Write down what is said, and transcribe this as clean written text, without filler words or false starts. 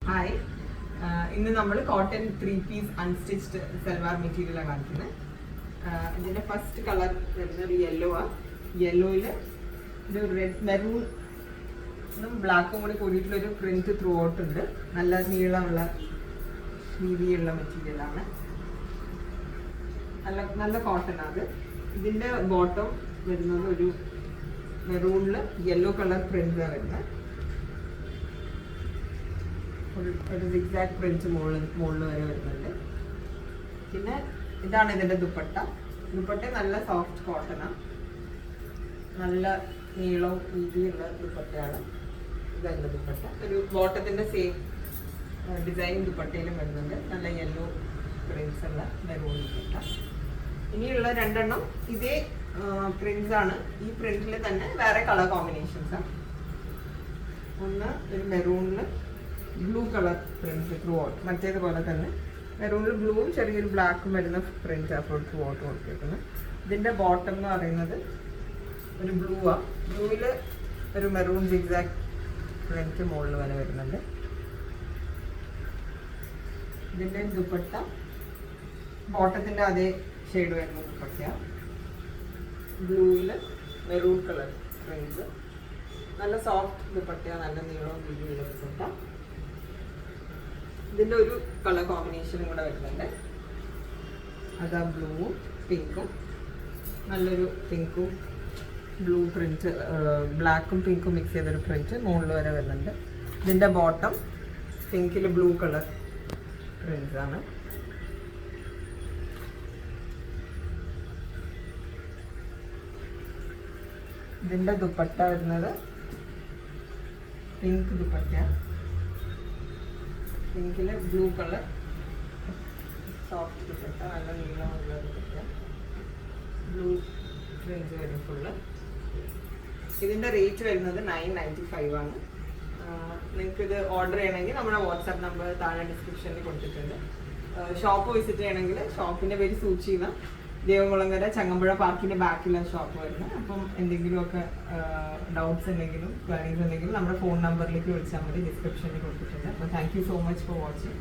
Hi, ഇന്ന് നമ്മൾ cotton 3-പീസ് unstitched salwar മെറ്റീരിയലാണ് കാണിക്കുന്നത്. ഇതിൻ്റെ ഫസ്റ്റ് കളർ വരുന്നത് യെല്ലോ ആണ്. യെല്ലോയിൽ ഒരു റെഡ് മെറൂണും ബ്ലാക്കും കൂടി കൂടിയിട്ടുള്ളൊരു പ്രിൻറ്റ് ത്രൂ ഔട്ട് ഉണ്ട്. നല്ല നീളമുള്ള വീതിയുള്ള മെറ്റീരിയലാണ്. നല്ല കോട്ടൺ അത്. ഇതിൻ്റെ ബോട്ടം വരുന്നത് ഒരു മെറൂണിൽ യെല്ലോ കളർ പ്രിൻ്റാണ് വരുന്നത്. ഒരു സിഗ്സാഗ് പ്രിന്റ് മുകളിൽ വരെ വരുന്നുണ്ട്. പിന്നെ ഇതാണ് ഇതിൻ്റെ ദുപ്പട്ട നല്ല സോഫ്റ്റ് കോട്ടണാണ്. നല്ല നീളവും വീതിയുള്ള ദുപ്പട്ടയാണ്. ഇതതിൻ്റെ ദുപ്പട്ട ഒരു ബോട്ടത്തിൻ്റെ സെയിം ഡിസൈൻ ദുപ്പട്ടയിലും വരുന്നുണ്ട്. നല്ല യെല്ലോ പ്രിന്റ്സ് ഉള്ള മെറൂൺ ദുപ്പട്ട. ഇനിയുള്ള രണ്ടെണ്ണം ഇതേ പ്രിന്റ്സ് ആണ്. ഈ പ്രിന്റിൽ തന്നെ വേറെ കളർ കോമ്പിനേഷൻസാണ്. ഒന്ന് ഒരു മെറൂണിൽ blue colour print throughout, മറ്റേതുപോലെ തന്നെ മെറൂണിൽ ബ്ലൂവും ചെറിയൊരു ബ്ലാക്കും വരുന്ന പ്രിന്റ് അപ്പോൾ ത്രൂ ഔട്ട് കൊടുത്തിരിക്കുന്നത്. ഇതിൻ്റെ ബോട്ടം എന്ന് പറയുന്നത് ഒരു ബ്ലൂ ആണ്. ബ്ലൂവിൽ ഒരു മെറൂൺ സിഗ്സാഗ് പ്രിന്റ് മുകളിൽ വരെ വരുന്നുണ്ട്. ഇതിൻ്റെ ദുപ്പട്ട ബോട്ടത്തിൻ്റെ അതേ ഷെയ്ഡ് വരുന്ന ദുപ്പട്ടയാണ്. ബ്ലൂവിൽ മെറൂൺ കളർ പ്രിന്റ്, നല്ല സോഫ്റ്റ് ദുപ്പട്ടയാണ്. നല്ല നീളവും വീതിയുള്ള ദുപ്പട്ട. ഇതിൻ്റെ ഒരു കളർ കോമ്പിനേഷനും കൂടെ വരുന്നുണ്ട്. അതാ ബ്ലൂവും പിങ്കും, നല്ലൊരു പിങ്കും ബ്ലൂ പ്രിന്റ്, ബ്ലാക്കും പിങ്കും മിക്സ് ചെയ്തൊരു പ്രിന്റ് മുകളിൽ വരെ വരുന്നുണ്ട്. ഇതിൻ്റെ ബോട്ടം പിങ്കിൽ ബ്ലൂ കളർ പ്രിന്റ്സ് ആണ്. ഇതിൻ്റെ ദുപ്പട്ട വരുന്നത് പിങ്ക് ദുപ്പട്ട, പിങ്കിൽ ബ്ലൂ കളർ സോഫ്റ്റ് ദുപ്പട്ട, നല്ല നീളമുള്ള ദുപ്പട്ട, ബ്ലൂ പ്രിന്റ് വരും ഫുള്ള്. ഇതിൻ്റെ റേറ്റ് വരുന്നത് 995 ആണ്. നിങ്ങൾക്കിത് ഓർഡർ ചെയ്യണമെങ്കിൽ നമ്മുടെ വാട്സാപ്പ് നമ്പർ താഴെ ഡിസ്ക്രിപ്ഷനിൽ കൊടുത്തിട്ടുണ്ട്. ഷോപ്പ് വിസിറ്റ് ചെയ്യണമെങ്കിൽ ഷോപ്പിൻ്റെ പേര് സൂചിത, ദേവകുളങ്ങര ചങ്ങമ്പുഴ പാർക്കിൻ്റെ ബാക്കിലാണ് ഷോപ്പ് വരുന്നത്. അപ്പം എന്തെങ്കിലുമൊക്കെ ഡൗട്ട്സ് ഉണ്ടെങ്കിലും ക്വയറീസ് ഉണ്ടെങ്കിലും നമ്മുടെ ഫോൺ നമ്പറിലേക്ക് വിളിച്ചാൽ മതി, ഡിസ്ക്രിപ്ഷനിൽ കൊടുത്തിട്ടുണ്ട്. അപ്പോൾ thank you so much for watching.